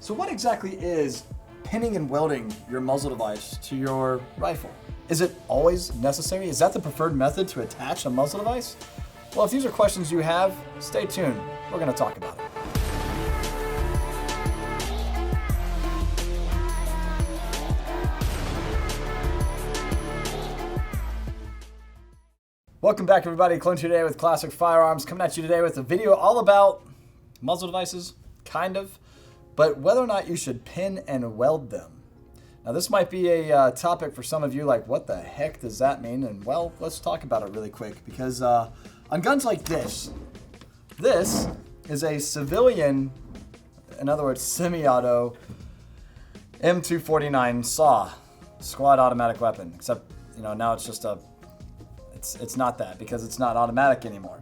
So what exactly is pinning and welding your muzzle device to your rifle? Is it always necessary? Is that the preferred method to attach a muzzle device? Well, if these are questions you have, stay tuned. We're going to talk about it. Welcome back, everybody. Clint here today with Classic Firearms, coming at you today with a video all about muzzle devices, kind of, but whether or not you should pin and weld them. Now, this might be a topic for some of you, like, what the heck does that mean? And, well, let's talk about it really quick, because on guns like this is a civilian, in other words, semi-auto M249 SAW, squad automatic weapon, except, now it's just it's not that, because it's not automatic anymore,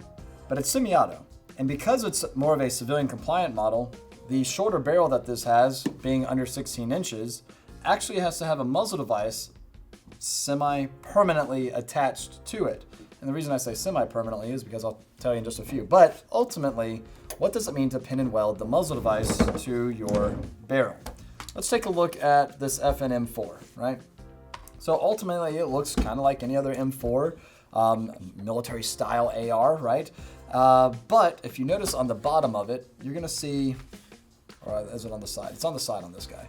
but it's semi-auto. And because it's more of a civilian compliant model, the shorter barrel that this has, being under 16 inches, actually has to have a muzzle device semi-permanently attached to it. And the reason I say semi-permanently is because I'll tell you in just a few. But ultimately, what does it mean to pin and weld the muzzle device to your barrel? Let's take a look at this FN M4, right? So ultimately, it looks kind of like any other M4, military style AR, right? But if you notice on the bottom of it, you're gonna see, or is it on the side? It's on the side on this guy.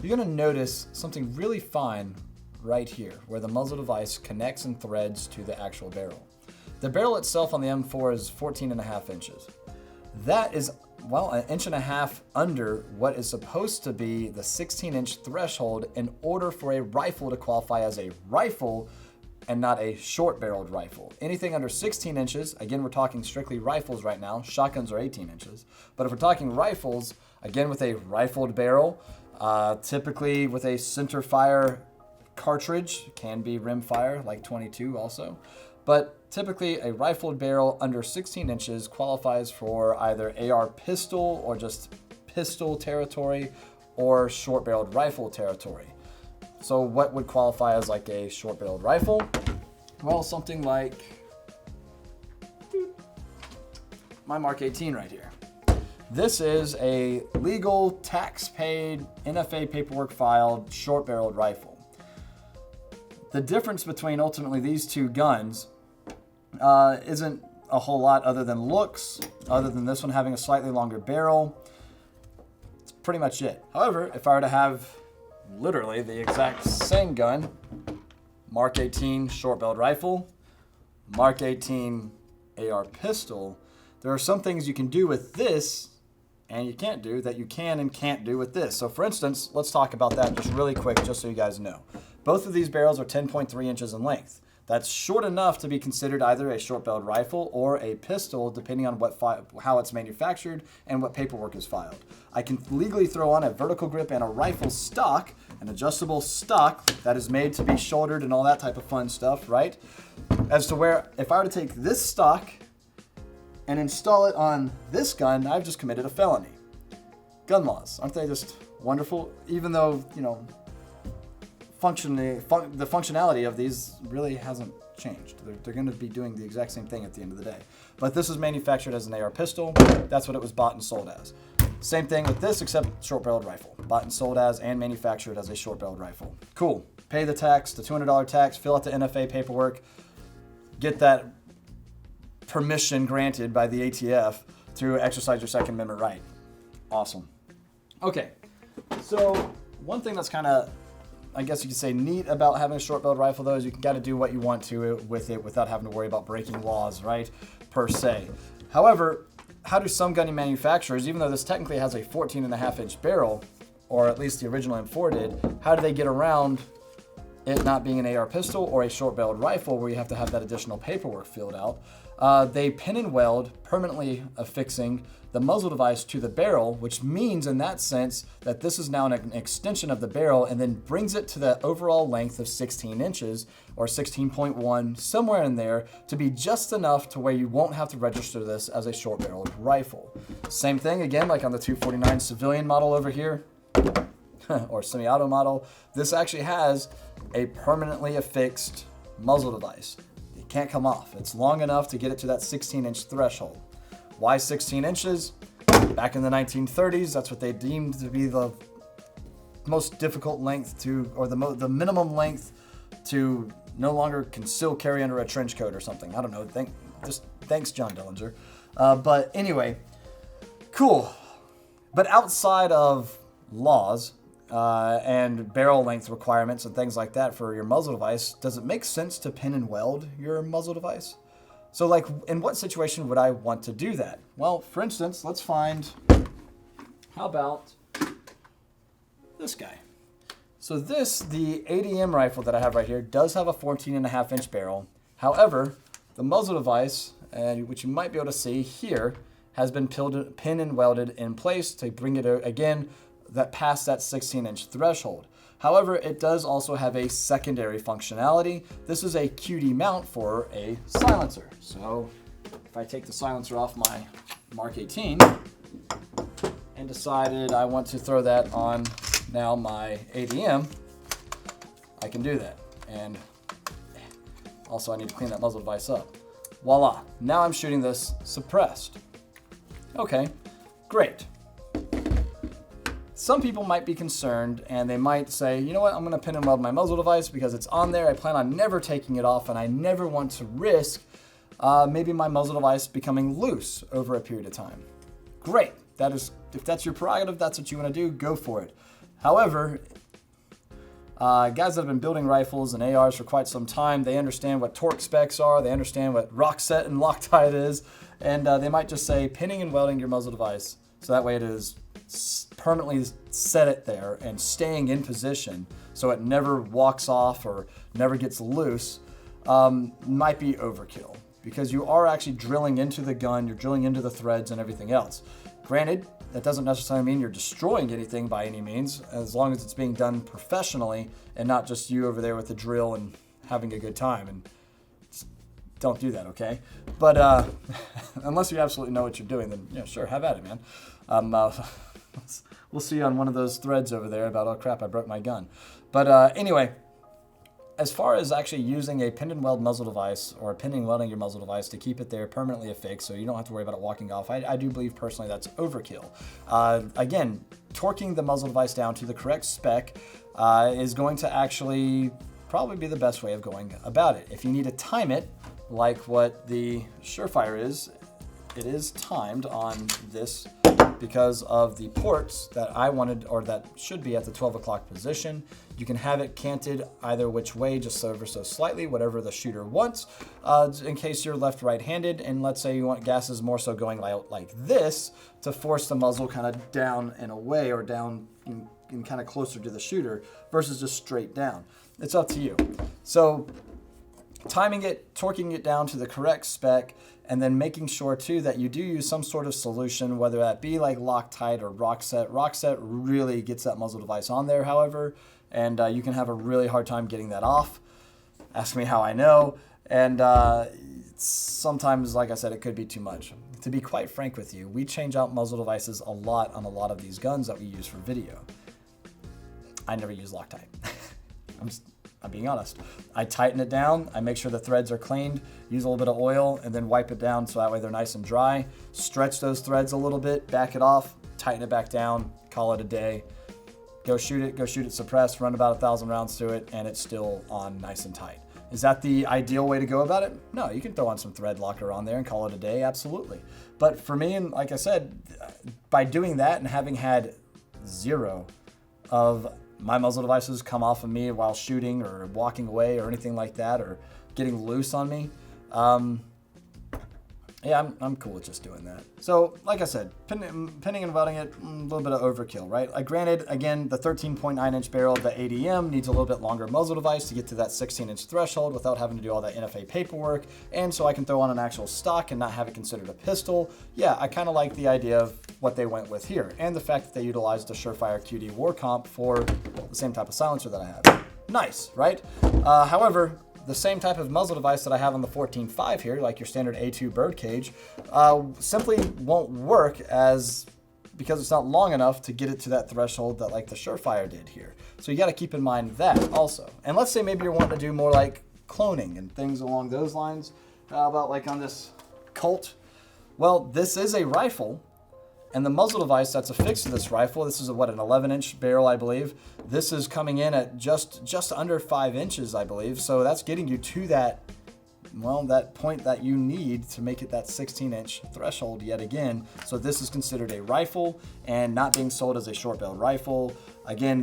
You're gonna notice something really fine right here, where the muzzle device connects and threads to the actual barrel. The barrel itself on the M4 is 14.5 inches. That is, well, 1.5 inches under what is supposed to be the 16-inch threshold in order for a rifle to qualify as a rifle and not a short-barreled rifle. Anything under 16 inches, again, we're talking strictly rifles right now. Shotguns are 18 inches. But if we're talking rifles, again, with a rifled barrel, typically with a center fire cartridge, can be rim fire, like 22 also. But typically a rifled barrel under 16 inches qualifies for either AR pistol or just pistol territory or short-barreled rifle territory. So what would qualify as like a short-barreled rifle? Well, something like my Mark 18 right here. This is a legal, tax-paid, NFA paperwork filed, short-barreled rifle. The difference between ultimately these two guns isn't a whole lot other than looks, other than this one having a slightly longer barrel. That's pretty much it. However, if I were to have literally the exact same gun, Mark 18 short-barreled rifle, Mark 18 AR pistol, there are some things you can do with this and you can't do that you can and can't do with this. So for instance, let's talk about that just really quick, just so you guys know. Both of these barrels are 10.3 inches in length. That's short enough to be considered either a short-barreled rifle or a pistol, depending on how it's manufactured and what paperwork is filed. I can legally throw on a vertical grip and a rifle stock, an adjustable stock that is made to be shouldered and all that type of fun stuff, right? As to where if I were to take this stock and install it on this gun, I've just committed a felony. Gun laws, aren't they just wonderful? Even though, the functionality of these really hasn't changed. They're going to be doing the exact same thing at the end of the day. But this is manufactured as an AR pistol. That's what it was bought and sold as. Same thing with this, except short-barreled rifle. Bought and sold as and manufactured as a short-barreled rifle. Cool. Pay the tax, the $200 tax, fill out the NFA paperwork, get that permission granted by the ATF to exercise your Second Amendment right. Awesome. Okay, so one thing that's kind of, I guess you could say, neat about having a short-barreled rifle, though, is you can got to do what you want to with it without having to worry about breaking laws, right, per se. However, how do some gun manufacturers, even though this technically has a 14.5-inch barrel, or at least the original M4 did, how do they get around it not being an AR pistol or a short-barreled rifle where you have to have that additional paperwork filled out? They pin and weld, permanently affixing the muzzle device to the barrel, which means in that sense that this is now an extension of the barrel and then brings it to the overall length of 16 inches or 16.1, somewhere in there, to be just enough to where you won't have to register this as a short-barreled rifle. Same thing, again, like on the 249 civilian model over here, or semi-auto model, this actually has a permanently affixed muzzle device. It can't come off. It's long enough to get it to that 16-inch threshold. Why 16 inches? Back in the 1930s, that's what they deemed to be the most difficult length to, or the minimum length to no longer conceal carry under a trench coat or something. I don't know. Thanks, John Dillinger. But anyway, cool. But outside of laws and barrel length requirements and things like that for your muzzle device, does it make sense to pin and weld your muzzle device? So like, in what situation would I want to do that? Well, for instance, let's find, how about this guy? So this, the ADM rifle that I have right here, does have a 14.5-inch barrel. However, the muzzle device, which you might be able to see here, has been pinned and welded in place to bring it, again, past that 16-inch threshold. However, it does also have a secondary functionality. This is a QD mount for a silencer. So if I take the silencer off my Mark 18 and decided I want to throw that on now my ADM, I can do that. And also I need to clean that muzzle device up. Voila, now I'm shooting this suppressed. Okay, great. Some people might be concerned and they might say, you know what, I'm gonna pin and weld my muzzle device because it's on there. I plan on never taking it off and I never want to risk maybe my muzzle device becoming loose over a period of time. Great, if that's your prerogative, that's what you wanna do, go for it. However, guys that have been building rifles and ARs for quite some time, they understand what torque specs are, they understand what rock set and Loctite is, and they might just say pinning and welding your muzzle device so that way it is permanently set it there and staying in position so it never walks off or never gets loose might be overkill because you are actually drilling into the gun, you're drilling into the threads and everything else. Granted, that doesn't necessarily mean you're destroying anything by any means, as long as it's being done professionally and not just you over there with the drill and having a good time. And don't do that, okay? But unless you absolutely know what you're doing, then yeah, sure, have at it, man. We'll see you on one of those threads over there about, oh crap, I broke my gun. But anyway, as far as actually using a pin and weld muzzle device or pinning and welding your muzzle device to keep it there permanently affixed so you don't have to worry about it walking off, I do believe personally that's overkill. Again, torquing the muzzle device down to the correct spec is going to actually probably be the best way of going about it. If you need to time it, like what the Surefire is, it is timed on this because of the ports that I wanted, or that should be at the 12 o'clock position. You can have it canted either which way, just ever so slightly, whatever the shooter wants, in case you're left-right-handed, and let's say you want gases more so going out like this to force the muzzle kind of down and away, or down and kind of closer to the shooter versus just straight down. It's up to you. So timing it, torquing it down to the correct spec, and then making sure too that you do use some sort of solution, whether that be like Loctite or rock set. Rock set really gets that muzzle device on there, however, and you can have a really hard time getting that off. Ask me how I know. And sometimes, like I said, it could be too much. To be quite frank with you, we change out muzzle devices a lot on a lot of these guns that we use for video. I never use Loctite. I'm being honest. I tighten it down, I make sure the threads are cleaned, use a little bit of oil, and then wipe it down so that way they're nice and dry. Stretch those threads a little bit, back it off, tighten it back down, call it a day. Go shoot it suppressed, run about 1,000 rounds through it, and it's still on nice and tight. Is that the ideal way to go about it? No, you can throw on some thread locker on there and call it a day, absolutely. But for me, and like I said, by doing that and having had zero of my muzzle devices come off of me while shooting or walking away or anything like that, or getting loose on me, yeah, I'm cool with just doing that. So, like I said, pinning and welding it, a little bit of overkill, right? Granted, again, the 13.9-inch barrel of the ADM needs a little bit longer muzzle device to get to that 16-inch threshold without having to do all that NFA paperwork, and so I can throw on an actual stock and not have it considered a pistol. Yeah, I kind of like the idea of what they went with here, and the fact that they utilized a Surefire QD War Comp for the same type of silencer that I have. Nice, right? However, the same type of muzzle device that I have on the 14.5 here, like your standard A2 birdcage, simply won't work because it's not long enough to get it to that threshold that like the Surefire did here. So you got to keep in mind that also. And let's say maybe you're wanting to do more like cloning and things along those lines. How about like on this Colt? Well, this is a rifle, And the muzzle device that's affixed to this rifle, this is a, what, an 11-inch barrel, I believe. This is coming in at just under 5 inches, I believe. So that's getting you to that, well, that point that you need to make it that 16-inch threshold yet again. So this is considered a rifle and not being sold as a short-barreled rifle. Again,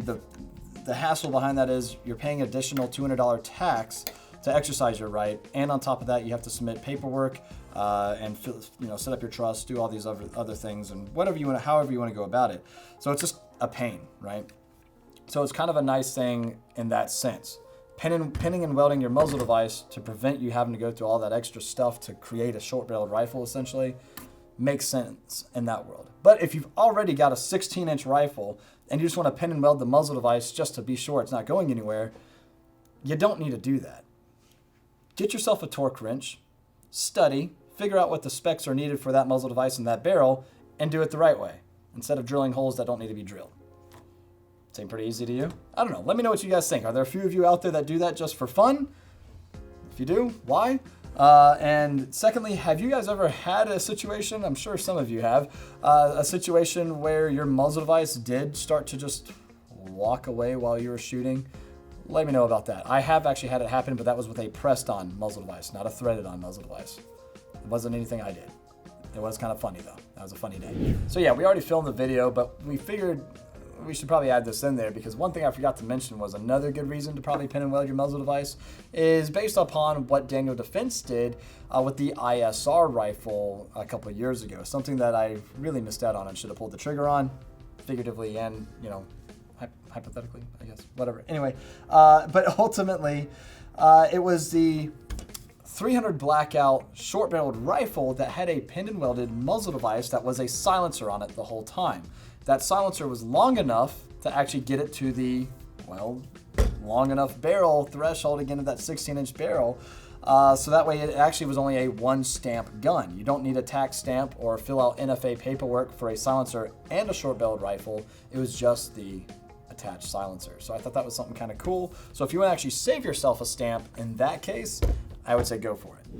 the hassle behind that is you're paying additional $200 tax to exercise your right, and on top of that, you have to submit paperwork and set up your trust, do all these other things, and whatever you want, however you want to go about it. So it's just a pain, right? So it's kind of a nice thing in that sense. Pinning and welding your muzzle device to prevent you having to go through all that extra stuff to create a short-barreled rifle, essentially, makes sense in that world. But if you've already got a 16-inch rifle and you just want to pin and weld the muzzle device just to be sure it's not going anywhere, you don't need to do that. Get yourself a torque wrench, study, figure out what the specs are needed for that muzzle device and that barrel, and do it the right way, instead of drilling holes that don't need to be drilled. Seem pretty easy to you? I don't know. Let me know what you guys think. Are there a few of you out there that do that just for fun? If you do, why? And secondly, have you guys ever had a situation, I'm sure some of you have, a situation where your muzzle device did start to just walk away while you were shooting? Let me know about that. I have actually had it happen, but that was with a pressed-on muzzle device, not a threaded-on muzzle device. It wasn't anything I did. It was kind of funny, though. That was a funny day. So yeah, we already filmed the video, but we figured we should probably add this in there because one thing I forgot to mention was another good reason to probably pin and weld your muzzle device is based upon what Daniel Defense did with the ISR rifle a couple of years ago. Something that I really missed out on and should have pulled the trigger on, figuratively and, hypothetically, I guess, whatever. Anyway, but ultimately, it was the 300 Blackout short-barreled rifle that had a pin and welded muzzle device that was a silencer on it the whole time. That silencer was long enough to actually get it to the, well, long enough barrel threshold, again, of that 16-inch barrel. So that way it actually was only a 1-stamp gun. You don't need a tax stamp or fill out NFA paperwork for a silencer and a short-barreled rifle. It was just the attached silencer. So I thought that was something kind of cool. So if you want to actually save yourself a stamp in that case, I would say go for it.